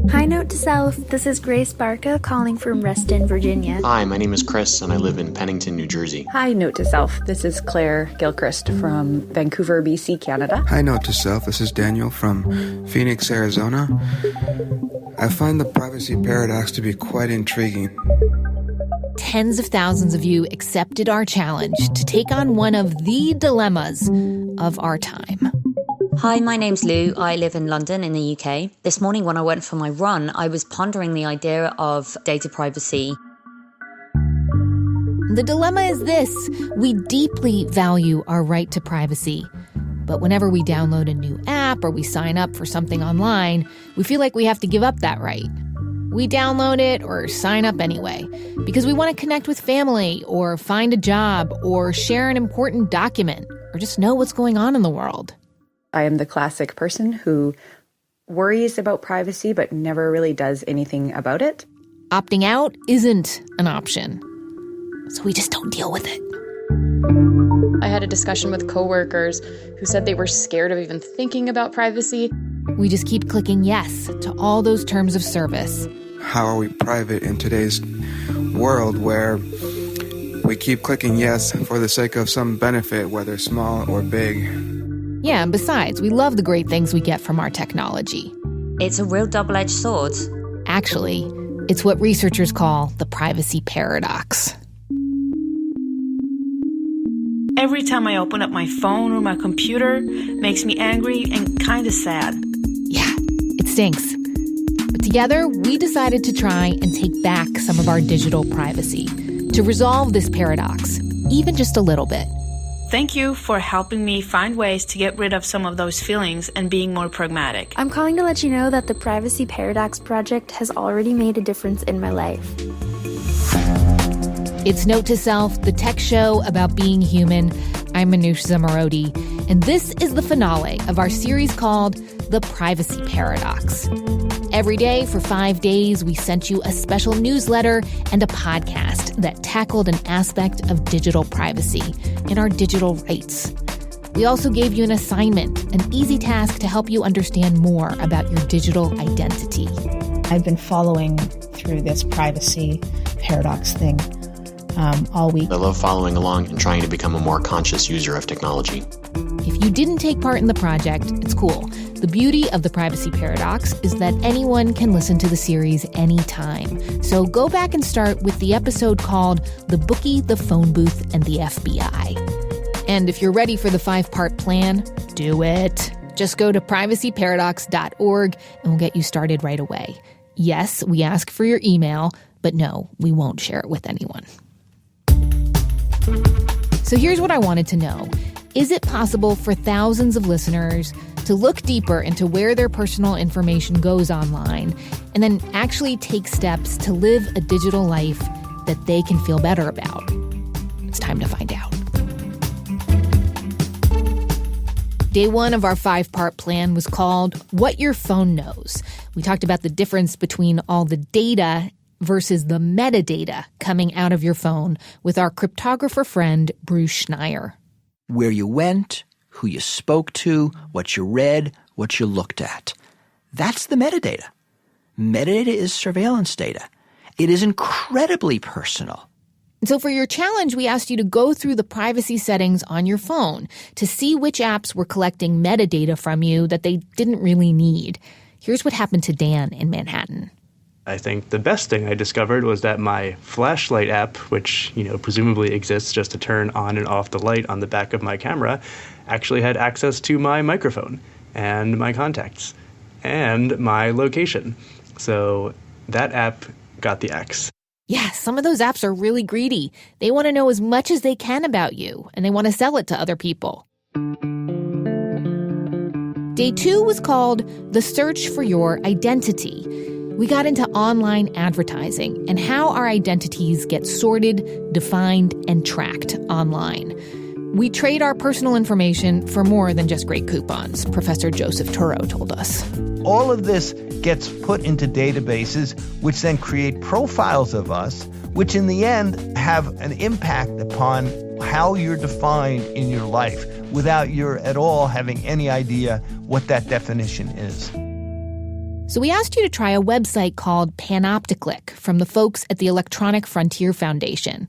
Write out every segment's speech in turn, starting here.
Hi, Note to Self. This is Grace Barca calling from Reston, Virginia. Hi, my name is Chris, and I live in Pennington, New Jersey. Hi, Note to Self. This is Claire Gilchrist from Vancouver, BC, Canada. Hi, Note to Self. This is Daniel from Phoenix, Arizona. I find the privacy paradox to be quite intriguing. Tens of thousands of you accepted our challenge to take on one of the dilemmas of our time. Hi, my name's Lou. I live in London in the UK. This morning when I went for my run, I was pondering the idea of data privacy. The dilemma is this: we deeply value our right to privacy. But whenever we download a new app or we sign up for something online, we feel like we have to give up that right. We download it or sign up anyway because we want to connect with family or find a job or share an important document or just know what's going on in the world. I am the classic person who worries about privacy but never really does anything about it. Opting out isn't an option, so we just don't deal with it. I had a discussion with coworkers who said they were scared of even thinking about privacy. We just keep clicking yes to all those terms of service. How are we private in today's world where we keep clicking yes for the sake of some benefit, whether small or big? Yeah, and besides, we love the great things we get from our technology. It's a real double-edged sword. Actually, it's what researchers call the privacy paradox. Every time I open up my phone or my computer, makes me angry and kind of sad. Yeah, it stinks. But together, we decided to try and take back some of our digital privacy to resolve this paradox, even just a little bit. Thank you for helping me find ways to get rid of some of those feelings and being more pragmatic. I'm calling to let you know that the Privacy Paradox Project has already made a difference in my life. It's Note to Self, the tech show about being human. I'm Manoush Zomorodi, and this is the finale of our series called The Privacy Paradox. Every day for 5 days, we sent you a special newsletter and a podcast that tackled an aspect of digital privacy and our digital rights. We also gave you an assignment, an easy task to help you understand more about your digital identity. I've been following through this privacy paradox thing all week. I love following along and trying to become a more conscious user of technology. If you didn't take part in the project, it's cool. The beauty of the Privacy Paradox is that anyone can listen to the series anytime. So go back and start with the episode called The Bookie, the Phone Booth, and the FBI. And if you're ready for the 5-part plan, do it. Just go to privacyparadox.org and we'll get you started right away. Yes, we ask for your email, but no, we won't share it with anyone. So here's what I wanted to know. Is it possible for thousands of listeners to look deeper into where their personal information goes online and then actually take steps to live a digital life that they can feel better about? It's time to find out. Day 1 of our 5-part plan was called What Your Phone Knows. We talked about the difference between all the data versus the metadata coming out of your phone with our cryptographer friend, Bruce Schneier. Where you went, who you spoke to, what you read, what you looked at. That's the metadata. Metadata is surveillance data. It is incredibly personal. So for your challenge, we asked you to go through the privacy settings on your phone to see which apps were collecting metadata from you that they didn't really need. Here's what happened to Dan in Manhattan. I think the best thing I discovered was that my flashlight app, which, presumably exists just to turn on and off the light on the back of my camera, actually had access to my microphone and my contacts and my location. So that app got the X. Yeah, some of those apps are really greedy. They want to know as much as they can about you, and they want to sell it to other people. Day 2 was called The Search for Your Identity. We got into online advertising and how our identities get sorted, defined, and tracked online. We trade our personal information for more than just great coupons, Professor Joseph Turow told us. All of this gets put into databases, which then create profiles of us, which in the end have an impact upon how you're defined in your life without your at all having any idea what that definition is. So we asked you to try a website called Panopticlick from the folks at the Electronic Frontier Foundation.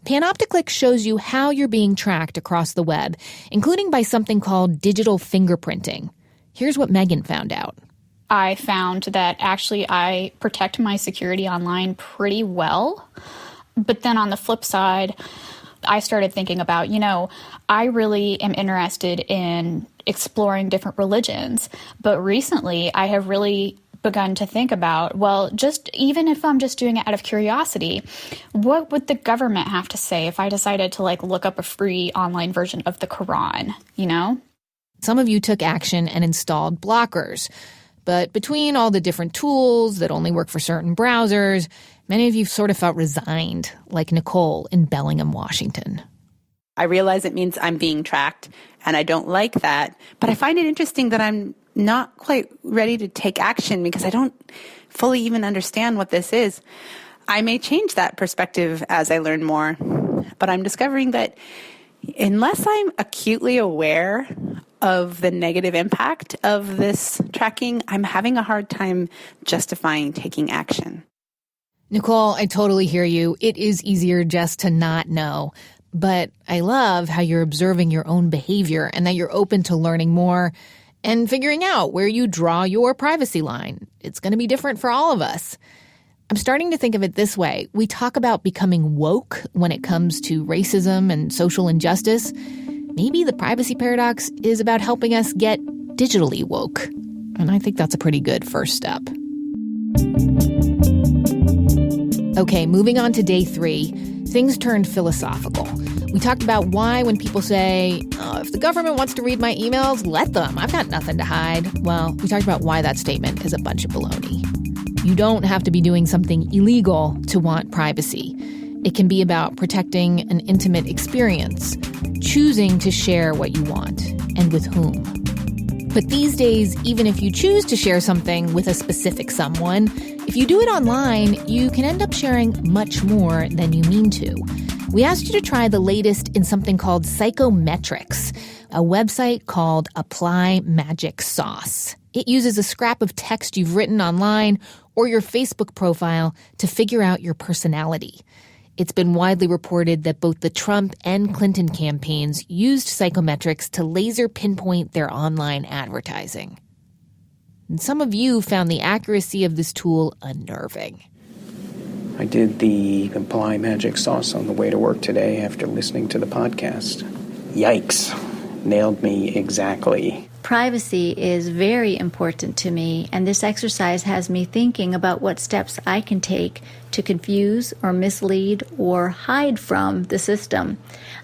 Panopticlick shows you how you're being tracked across the web, including by something called digital fingerprinting. Here's what Megan found out. I found that actually I protect my security online pretty well. But then on the flip side, I started thinking about, I really am interested in exploring different religions. But recently I have really begun to think about, well, just even if I'm just doing it out of curiosity, what would the government have to say if I decided to look up a free online version of the Quran, Some of you took action and installed blockers. But between all the different tools that only work for certain browsers, many of you sort of felt resigned, like Nicole in Bellingham, Washington. I realize it means I'm being tracked, and I don't like that. But I find it interesting that I'm not quite ready to take action because I don't fully even understand what this is. I may change that perspective as I learn more, but I'm discovering that unless I'm acutely aware of the negative impact of this tracking, I'm having a hard time justifying taking action. Nicole, I totally hear you. It is easier just to not know. But I love how you're observing your own behavior and that you're open to learning more and figuring out where you draw your privacy line. It's going to be different for all of us. I'm starting to think of it this way. We talk about becoming woke when it comes to racism and social injustice. Maybe the privacy paradox is about helping us get digitally woke. And I think that's a pretty good first step. Okay, moving on to day 3, things turned philosophical. We talked about why when people say, if the government wants to read my emails, let them. I've got nothing to hide. Well, we talked about why that statement is a bunch of baloney. You don't have to be doing something illegal to want privacy. It can be about protecting an intimate experience, choosing to share what you want and with whom. But these days, even if you choose to share something with a specific someone, if you do it online, you can end up sharing much more than you mean to. We asked you to try the latest in something called Psychometrics, a website called Apply Magic Sauce. It uses a scrap of text you've written online or your Facebook profile to figure out your personality. It's been widely reported that both the Trump and Clinton campaigns used psychometrics to laser pinpoint their online advertising. And some of you found the accuracy of this tool unnerving. I did the Apply Magic Sauce on the way to work today after listening to the podcast. Yikes. Nailed me exactly. Privacy is very important to me, and this exercise has me thinking about what steps I can take to confuse or mislead or hide from the system.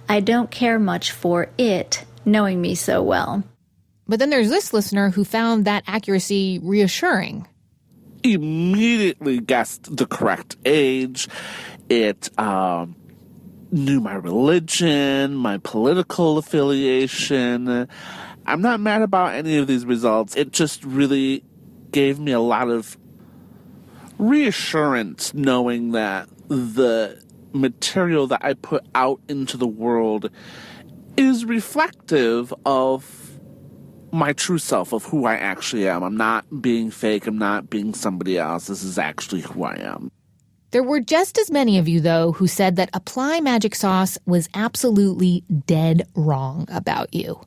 I don't care much for it knowing me so well. But then there's this listener who found that accuracy reassuring. Immediately guessed the correct age. It knew my religion, my political affiliation. I'm not mad about any of these results. It just really gave me a lot of reassurance knowing that the material that I put out into the world is reflective of my true self, of who I actually am. I'm not being fake. I'm not being somebody else. This is actually who I am. There were just as many of you, though, who said that Apply Magic Sauce was absolutely dead wrong about you.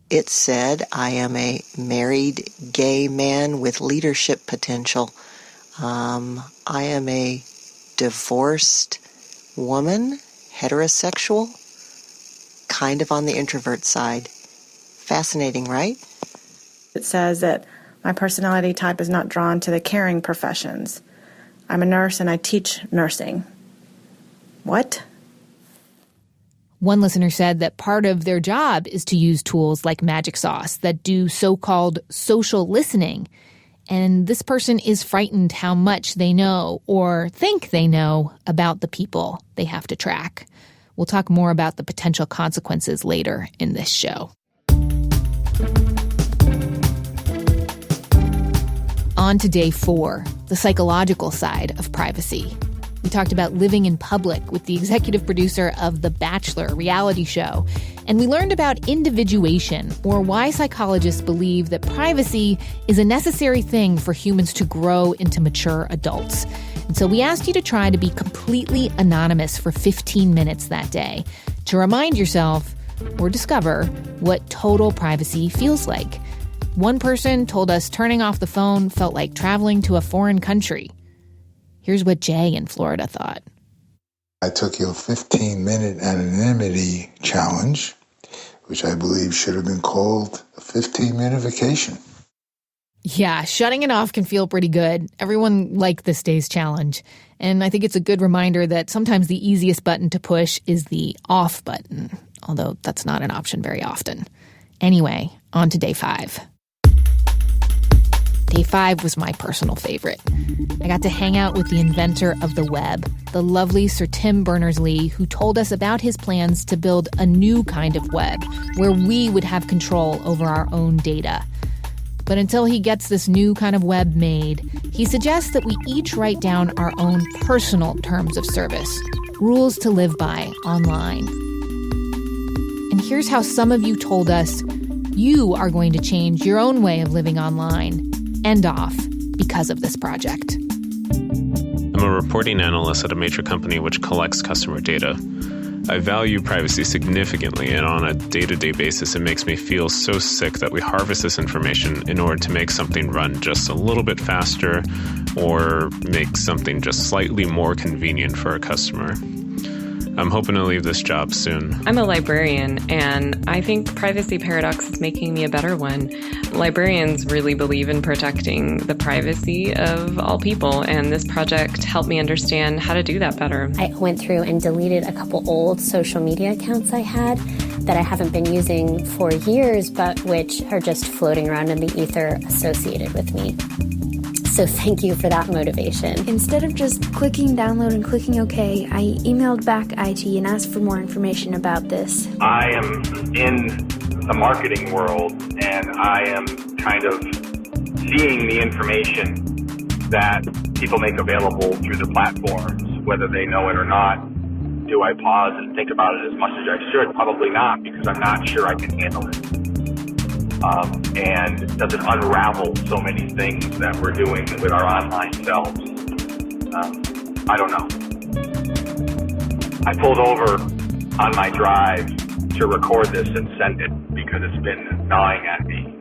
It said I am a married gay man with leadership potential. I am a divorced woman, heterosexual, kind of on the introvert side. Fascinating, right? It says that my personality type is not drawn to the caring professions. I'm a nurse and I teach nursing. What? One listener said that part of their job is to use tools like Magic Sauce that do so-called social listening. And this person is frightened how much they know or think they know about the people they have to track. We'll talk more about the potential consequences later in this show. On to day 4, the psychological side of privacy. We talked about living in public with the executive producer of The Bachelor reality show. And we learned about individuation, or why psychologists believe that privacy is a necessary thing for humans to grow into mature adults. And so we asked you to try to be completely anonymous for 15 minutes that day to remind yourself or discover what total privacy feels like. One person told us turning off the phone felt like traveling to a foreign country. Here's what Jay in Florida thought. I took your 15-minute anonymity challenge, which I believe should have been called a 15-minute vacation. Yeah, shutting it off can feel pretty good. Everyone liked this day's challenge. And I think it's a good reminder that sometimes the easiest button to push is the off button, although that's not an option very often. Anyway, on to day 5. Day 5 was my personal favorite. I got to hang out with the inventor of the web, the lovely Sir Tim Berners-Lee, who told us about his plans to build a new kind of web where we would have control over our own data. But until he gets this new kind of web made, he suggests that we each write down our own personal terms of service, rules to live by online. And here's how some of you told us you are going to change your own way of living online and off because of this project. I'm a reporting analyst at a major company which collects customer data. I value privacy significantly, and on a day-to-day basis, it makes me feel so sick that we harvest this information in order to make something run just a little bit faster or make something just slightly more convenient for a customer. I'm hoping to leave this job soon. I'm a librarian, and I think Privacy Paradox is making me a better one. Librarians really believe in protecting the privacy of all people, and this project helped me understand how to do that better. I went through and deleted a couple old social media accounts I had that I haven't been using for years, but which are just floating around in the ether associated with me. So thank you for that motivation. Instead of just clicking download and clicking OK, I emailed back IT and asked for more information about this. I am in the marketing world, and I am kind of seeing the information that people make available through the platforms, whether they know it or not. Do I pause and think about it as much as I should? Probably not, because I'm not sure I can handle it. And does it unravel so many things that we're doing with our online selves? I don't know. I pulled over on my drive to record this and send it because it's been gnawing at me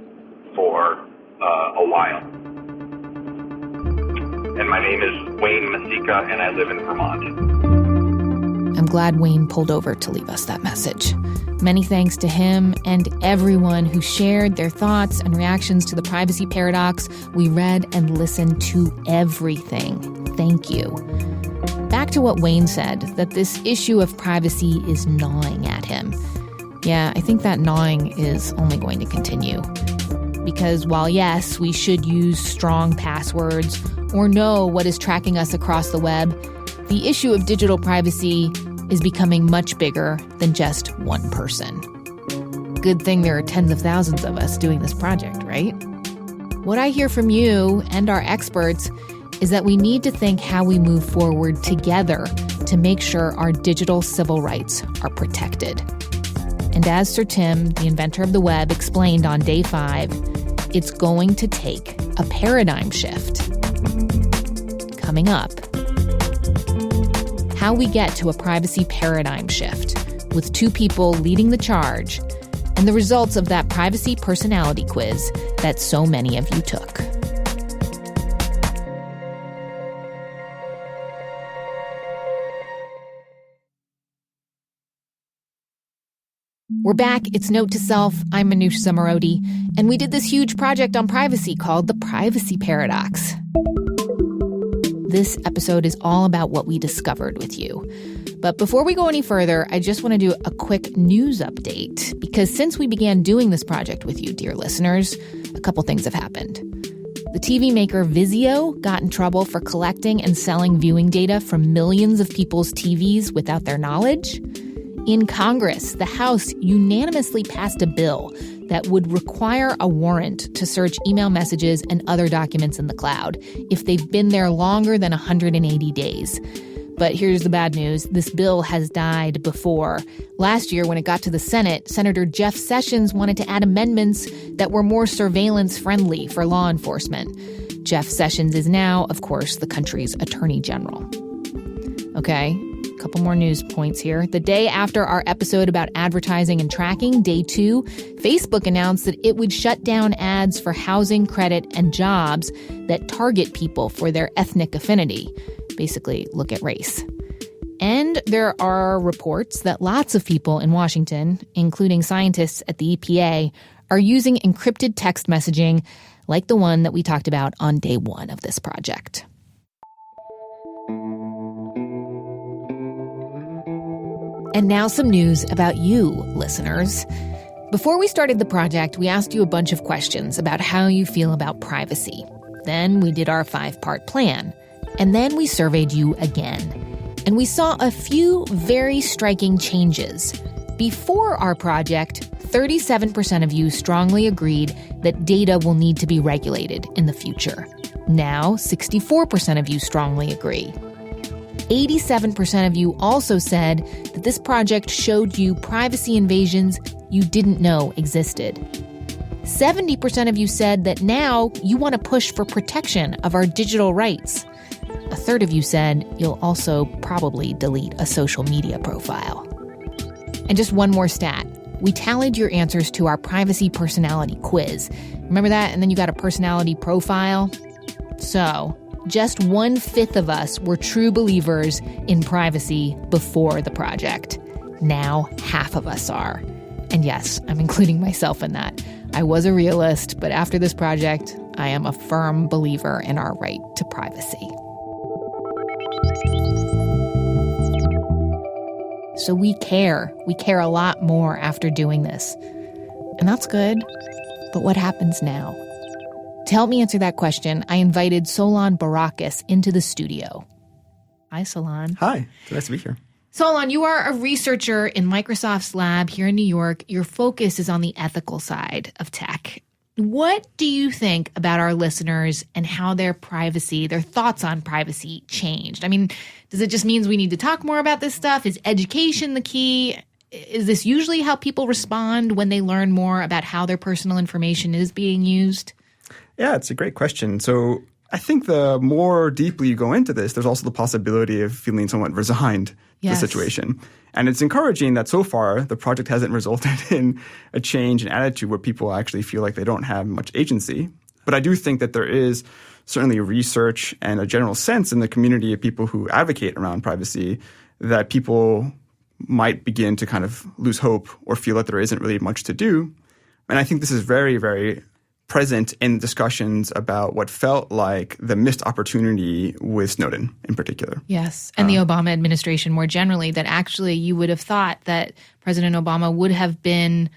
for a while. And my name is Wayne Masika, and I live in Vermont. I'm glad Wayne pulled over to leave us that message. Many thanks to him and everyone who shared their thoughts and reactions to the privacy paradox. We read and listened to everything. Thank you. Back to what Wayne said, that this issue of privacy is gnawing at him. Yeah, I think that gnawing is only going to continue. Because while yes, we should use strong passwords or know what is tracking us across the web, the issue of digital privacy is becoming much bigger than just one person. Good thing there are tens of thousands of us doing this project, right? What I hear from you and our experts is that we need to think how we move forward together to make sure our digital civil rights are protected. And as Sir Tim, the inventor of the web, explained on day 5, it's going to take a paradigm shift. Coming up, how we get to a privacy paradigm shift with 2 people leading the charge and the results of that privacy personality quiz that so many of you took. We're back. It's Note to Self. I'm Manoush Zomorodi, and we did this huge project on privacy called the Privacy Paradox. This episode is all about what we discovered with you. But before we go any further, I just want to do a quick news update, because since we began doing this project with you, dear listeners, a couple things have happened. The TV maker Vizio got in trouble for collecting and selling viewing data from millions of people's TVs without their knowledge. In Congress, the House unanimously passed a bill that would require a warrant to search email messages and other documents in the cloud if they've been there longer than 180 days. But here's the bad news. This bill has died before. Last year, when it got to the Senate, Senator Jeff Sessions wanted to add amendments that were more surveillance-friendly for law enforcement. Jeff Sessions is now, of course, the country's attorney general. Okay, a couple more news points here. The day after our episode about advertising and tracking, day 2, Facebook announced that it would shut down ads for housing, credit, and jobs that target people for their ethnic affinity. Basically, look at race. And there are reports that lots of people in Washington, including scientists at the EPA, are using encrypted text messaging like the one that we talked about on day 1 of this project. And now some news about you, listeners. Before we started the project, we asked you a bunch of questions about how you feel about privacy. Then we did our 5-part plan. And then we surveyed you again. And we saw a few very striking changes. Before our project, 37% of you strongly agreed that data will need to be regulated in the future. Now, 64% of you strongly agree. 87% of you also said that this project showed you privacy invasions you didn't know existed. 70% of you said that now you want to push for protection of our digital rights. A third of you said you'll also probably delete a social media profile. And just one more stat. We tallied your answers to our privacy personality quiz. Remember that? And then you got a personality profile. So, just 1/5 of us were true believers in privacy before the project. Now, half of us are. And yes, I'm including myself in that. I was a realist, but after this project, I am a firm believer in our right to privacy. So we care. We care a lot more after doing this. And that's good. But what happens now? To help me answer that question, I invited Solon Barakis into the studio. Hi, Solon. Hi. It's nice to be here. Solon, you are a researcher in Microsoft's lab here in New York. Your focus is on the ethical side of tech. What do you think about our listeners and how their privacy, their thoughts on privacy changed? I mean, does it just mean we need to talk more about this stuff? Is education the key? Is this usually how people respond when they learn more about how their personal information is being used? Yeah, it's a great question. So I think the more deeply you go into this, there's also the possibility of feeling somewhat resigned to the situation. And it's encouraging that so far the project hasn't resulted in a change in attitude where people actually feel like they don't have much agency. But I do think that there is certainly research and a general sense in the community of people who advocate around privacy that people might begin to kind of lose hope or feel that there isn't really much to do. And I think this is very, very present in discussions about what felt like the missed opportunity with Snowden in particular. Yes, and the Obama administration more generally, that actually you would have thought that President Obama would have been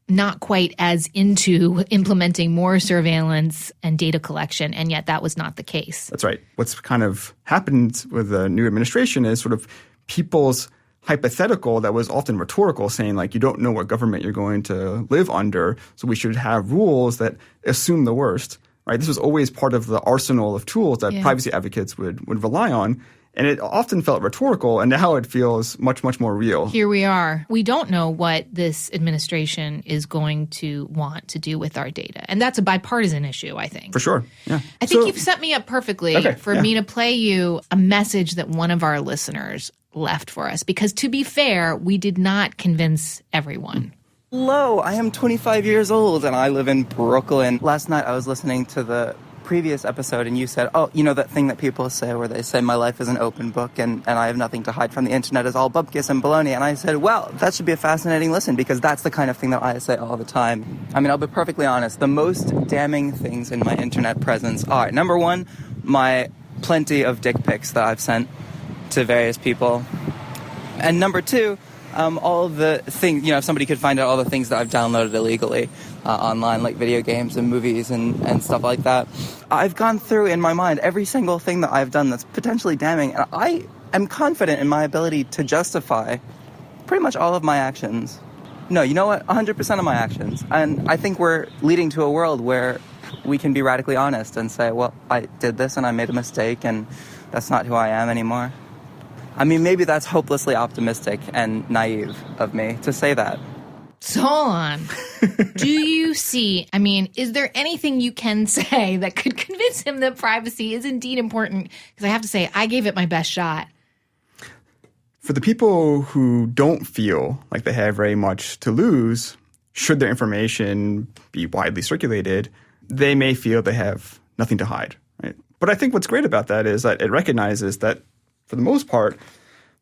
not quite as into implementing more surveillance and data collection, and yet that was not the case. That's right. What's kind of happened with the new administration is sort of people's hypothetical that was often rhetorical, saying like, you don't know what government you're going to live under, so we should have rules that assume the worst, right? This was always part of the arsenal of tools that privacy advocates would rely on. And it often felt rhetorical, and now it feels much, much more real. Here we are. We don't know what this administration is going to want to do with our data. And that's a bipartisan issue, I think. For sure, yeah. I think you've set me up perfectly for me to play you a message that one of our listeners left for us. Because to be fair, we did not convince everyone. Hello, I am 25 years old and I live in Brooklyn. Last night I was listening to the previous episode and you said, oh, you know that thing that people say where they say my life is an open book and I have nothing to hide from the internet is all bupkis and baloney. And I said, well, that should be a fascinating listen because that's the kind of thing that I say all the time. I mean, I'll be perfectly honest. The most damning things in my internet presence are, number one, my plenty of dick pics that I've sent to various people. And number two, all the things, you know, if somebody could find out all the things that I've downloaded illegally online, like video games and movies and stuff like that. I've gone through in my mind every single thing that I've done that's potentially damning, and I am confident in my ability to justify pretty much all of my actions. No, you know what? 100% of my actions. And I think we're leading to a world where we can be radically honest and say, well, I did this and I made a mistake and that's not who I am anymore. I mean, maybe that's hopelessly optimistic and naive of me to say that. So hold on. Do you see, I mean, is there anything you can say that could convince him that privacy is indeed important? Because I have to say, I gave it my best shot. For the people who don't feel like they have very much to lose, should their information be widely circulated, they may feel they have nothing to hide, right? But I think what's great about that is that it recognizes that, for the most part,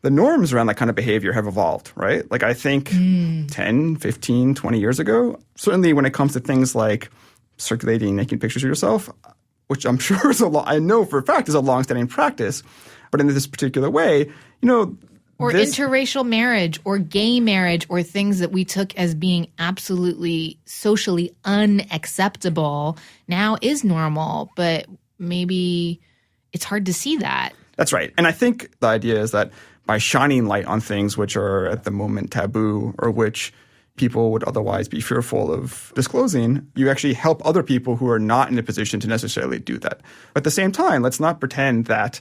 the norms around that kind of behavior have evolved, right? Like I think 10, 15, 20 years ago, certainly when it comes to things like circulating naked pictures of yourself, which I'm sure is I know for a fact is a longstanding practice, but in this particular way, or interracial marriage or gay marriage or things that we took as being absolutely socially unacceptable now is normal, but maybe it's hard to see that. That's right. And I think the idea is that by shining light on things which are at the moment taboo or which people would otherwise be fearful of disclosing, you actually help other people who are not in a position to necessarily do that. But at the same time, let's not pretend that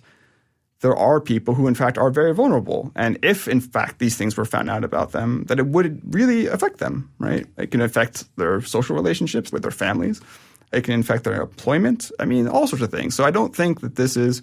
there are people who, in fact, are very vulnerable. And if, in fact, these things were found out about them, that it would really affect them, right? It can affect their social relationships with their families. It can affect their employment. I mean, all sorts of things. So I don't think that this is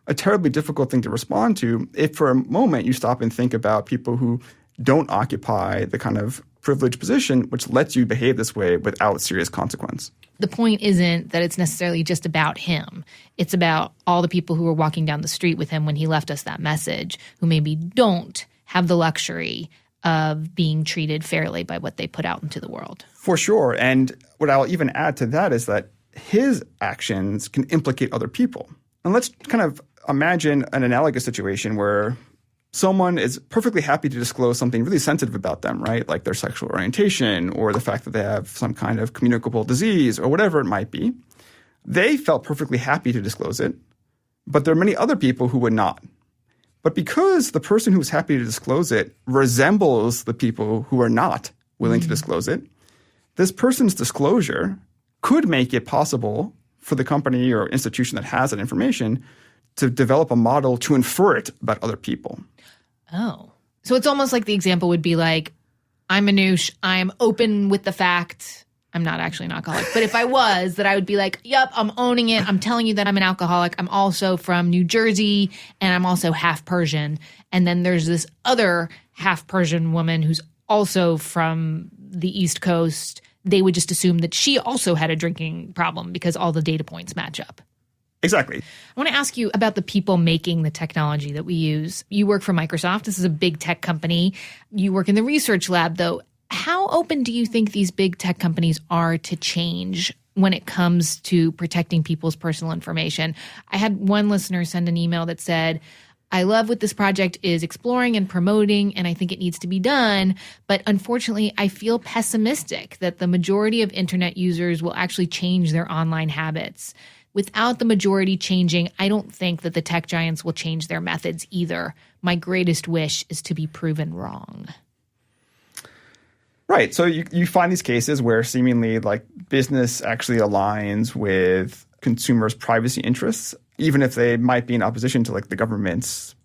a terribly difficult thing to respond to if for a moment you stop and think about people who don't occupy the kind of privileged position which lets you behave this way without serious consequence. The point isn't that it's necessarily just about him. It's about all the people who were walking down the street with him when he left us that message, who maybe don't have the luxury of being treated fairly by what they put out into the world. For sure. And what I'll even add to that is that his actions can implicate other people. And let's kind of imagine an analogous situation where someone is perfectly happy to disclose something really sensitive about them, right? Like their sexual orientation or the fact that they have some kind of communicable disease or whatever it might be. They felt perfectly happy to disclose it, but there are many other people who would not. But because the person who's happy to disclose it resembles the people who are not willing to disclose it, this person's disclosure could make it possible for the company or institution that has that information to develop a model to infer it about other people. Oh. So it's almost like the example would be like, I'm Manoush, I'm open with the fact, I'm not actually an alcoholic, but if I was, that I would be like, yep, I'm owning it. I'm telling you that I'm an alcoholic. I'm also from New Jersey, and I'm also half Persian. And then there's this other half Persian woman who's also from the East Coast. They would just assume that she also had a drinking problem because all the data points match up. Exactly. I want to ask you about the people making the technology that we use. You work for Microsoft. This is a big tech company. You work in the research lab, though. How open do you think these big tech companies are to change when it comes to protecting people's personal information? I had one listener send an email that said, I love what this project is exploring and promoting, and I think it needs to be done. But unfortunately, I feel pessimistic that the majority of internet users will actually change their online habits. Without the majority changing, I don't think that the tech giants will change their methods either. My greatest wish is to be proven wrong. Right. So you find these cases where seemingly like business actually aligns with consumers' privacy interests, even if they might be in opposition to like the government's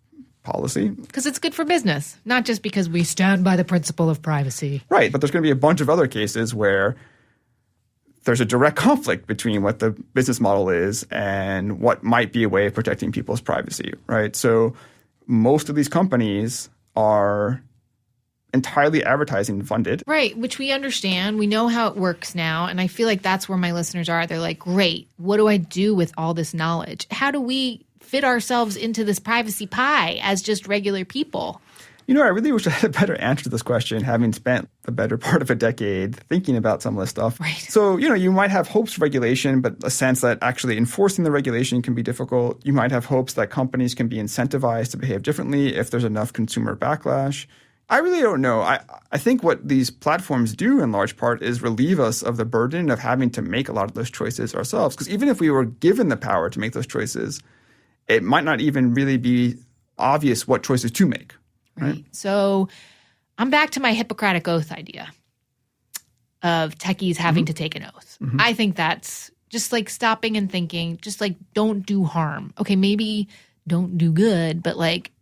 policy. Because it's good for business, not just because we stand by the principle of privacy. Right. But there's going to be a bunch of other cases where there's a direct conflict between what the business model is and what might be a way of protecting people's privacy, right? So most of these companies are entirely advertising funded. Right, which we understand. We know how it works now. And I feel like that's where my listeners are. They're like, great, what do I do with all this knowledge? How do we fit ourselves into this privacy pie as just regular people? You know, I really wish I had a better answer to this question, having spent the better part of a decade thinking about some of this stuff. Right. So, you know, you might have hopes for regulation, but a sense that actually enforcing the regulation can be difficult. You might have hopes that companies can be incentivized to behave differently if there's enough consumer backlash. I really don't know. I think what these platforms do in large part is relieve us of the burden of having to make a lot of those choices ourselves. Because even if we were given the power to make those choices, it might not even really be obvious what choices to make. Right. So I'm back to my Hippocratic Oath idea of techies having to take an oath. Mm-hmm. I think that's just like stopping and thinking, just like don't do harm. Okay, maybe don't do good, but like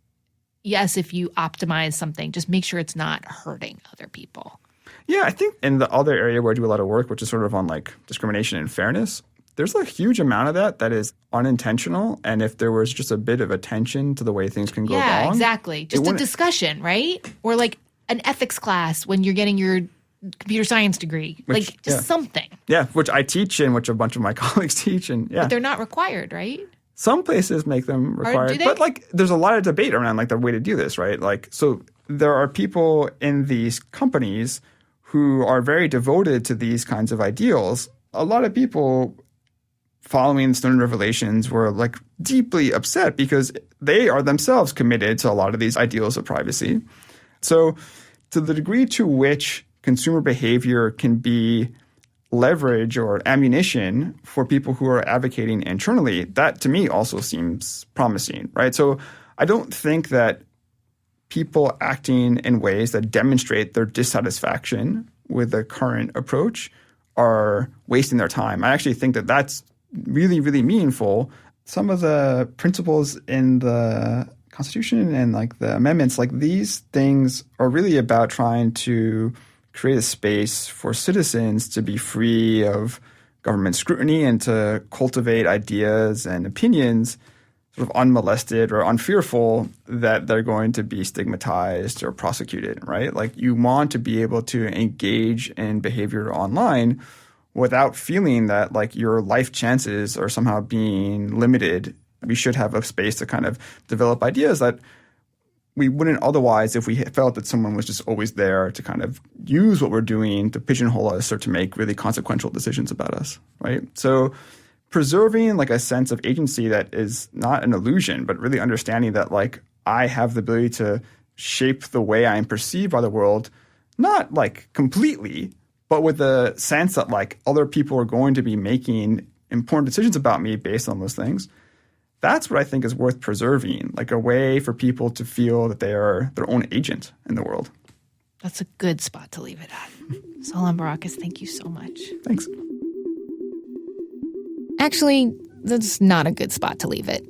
yes, if you optimize something, just make sure it's not hurting other people. Yeah, I think in the other area where I do a lot of work, which is sort of on like discrimination and fairness, there's a huge amount of that is unintentional. And if there was just a bit of attention to the way things can go wrong. Yeah, exactly. Just a discussion, right? Or like an ethics class when you're getting your computer science degree. Something. Yeah, which I teach and which a bunch of my colleagues teach. And yeah. But they're not required, right? Some places make them required. Do they? But like there's a lot of debate around like the way to do this, right? Like so there are people in these companies who are very devoted to these kinds of ideals. A lot of people following the Snowden revelations were like deeply upset because they are themselves committed to a lot of these ideals of privacy. So to the degree to which consumer behavior can be leverage or ammunition for people who are advocating internally, that to me also seems promising, right? So I don't think that people acting in ways that demonstrate their dissatisfaction with the current approach are wasting their time. I actually think that that's really, really meaningful. Some of the principles in the Constitution and like the amendments, like these things are really about trying to create a space for citizens to be free of government scrutiny and to cultivate ideas and opinions sort of unmolested or unfearful that they're going to be stigmatized or prosecuted, right? Like you want to be able to engage in behavior online without feeling that like your life chances are somehow being limited. We should have a space to kind of develop ideas that we wouldn't otherwise if we felt that someone was just always there to kind of use what we're doing to pigeonhole us or to make really consequential decisions about us, right? So preserving like a sense of agency that is not an illusion, but really understanding that like I have the ability to shape the way I am perceived by the world, not like completely, but with the sense that like other people are going to be making important decisions about me based on those things. That's what I think is worth preserving, like a way for people to feel that they are their own agent in the world. That's a good spot to leave it at. Solon Baracus, thank you so much. Thanks. Actually, that's not a good spot to leave it.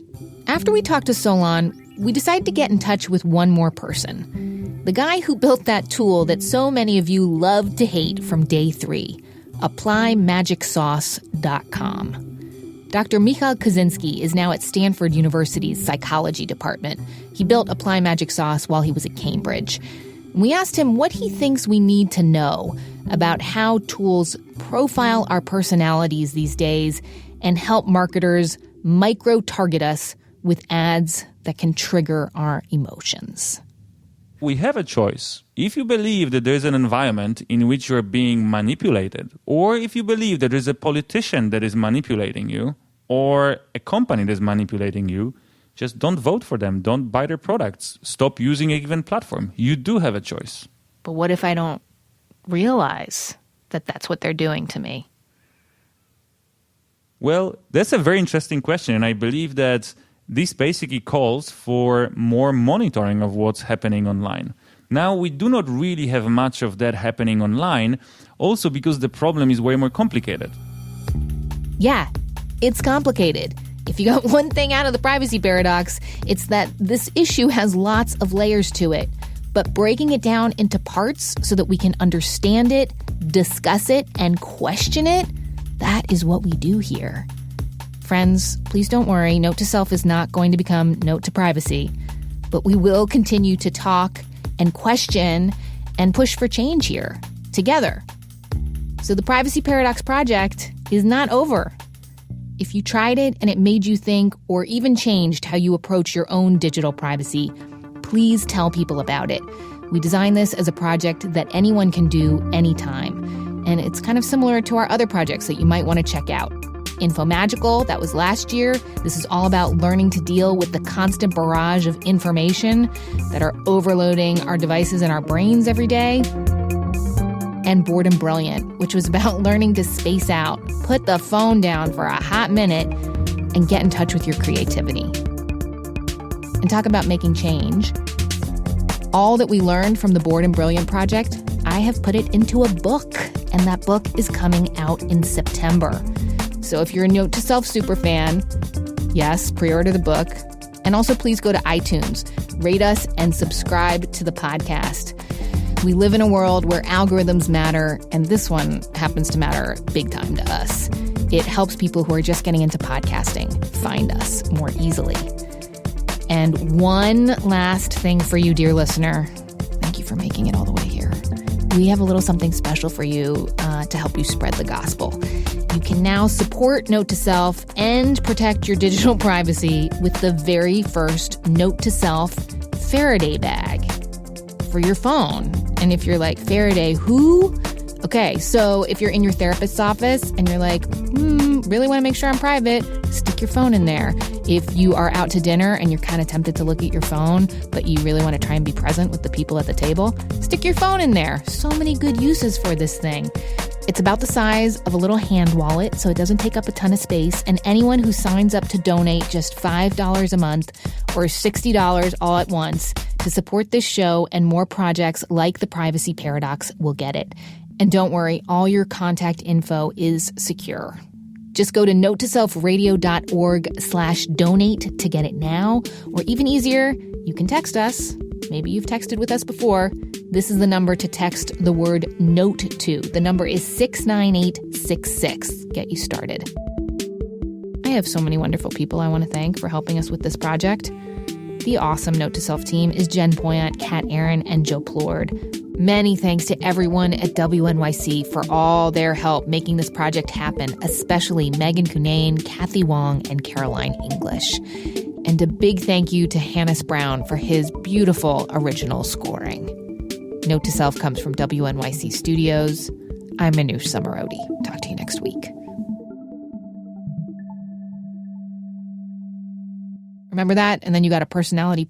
After we talked to Solon, we decided to get in touch with one more person. The guy who built that tool that so many of you loved to hate from day 3, ApplyMagicSauce.com. Dr. Michal Kaczynski is now at Stanford University's psychology department. He built Apply Magic Sauce while he was at Cambridge. We asked him what he thinks we need to know about how tools profile our personalities these days and help marketers micro-target us with ads that can trigger our emotions. We have a choice. If you believe that there's an environment in which you're being manipulated, or if you believe that there's a politician that is manipulating you, or a company that's manipulating you, just don't vote for them. Don't buy their products. Stop using a given platform. You do have a choice. But what if I don't realize that that's what they're doing to me? Well, that's a very interesting question, and I believe that this basically calls for more monitoring of what's happening online. Now, we do not really have much of that happening online, also because the problem is way more complicated. Yeah, it's complicated. If you got one thing out of the privacy paradox, it's that this issue has lots of layers to it. But breaking it down into parts so that we can understand it, discuss it, and question it, that is what we do here. Friends, please don't worry. Note to Self is not going to become Note to Privacy. But we will continue to talk and question and push for change here, together. So the Privacy Paradox Project is not over. If you tried it and it made you think or even changed how you approach your own digital privacy, please tell people about it. We designed this as a project that anyone can do anytime. And it's kind of similar to our other projects that you might want to check out. Infomagical, that was last year. This is all about learning to deal with the constant barrage of information that are overloading our devices and our brains every day. And Bored and Brilliant, which was about learning to space out, put the phone down for a hot minute, and get in touch with your creativity. And talk about making change. All that we learned from the Bored and Brilliant project, I have put it into a book, and that book is coming out in September. So if you're a Note to Self superfan, yes, pre-order the book. And also please go to iTunes, rate us, and subscribe to the podcast. We live in a world where algorithms matter, and this one happens to matter big time to us. It helps people who are just getting into podcasting find us more easily. And one last thing for you, dear listener. Thank you for making it all the way here. We have a little something special for you to help you spread the gospel. You can now support Note to Self and protect your digital privacy with the very first Note to Self Faraday bag for your phone. And if you're like, Faraday, who? Okay, so if you're in your therapist's office and you're like, really want to make sure I'm private, stick your phone in there. If you are out to dinner and you're kind of tempted to look at your phone, but you really want to try and be present with the people at the table, stick your phone in there. So many good uses for this thing. It's about the size of a little hand wallet, so it doesn't take up a ton of space, and anyone who signs up to donate just $5 a month or $60 all at once to support this show and more projects like The Privacy Paradox will get it. And don't worry, all your contact info is secure. Just go to notetoselfradio.org/donate to get it now, or even easier, you can text us. Maybe you've texted with us before. This is the number to text the word NOTE to. The number is 69866. Get you started. I have so many wonderful people I want to thank for helping us with this project. The awesome Note to Self team is Jen Poyant, Kat Aaron, and Joe Plord. Many thanks to everyone at WNYC for all their help making this project happen, especially Megan Cunane, Kathy Wong, and Caroline English. And a big thank you to Hannes Brown for his beautiful original scoring. Note to Self comes from WNYC Studios. I'm Manoush Zomorodi. Talk to you next week. Remember that? And then you got a personality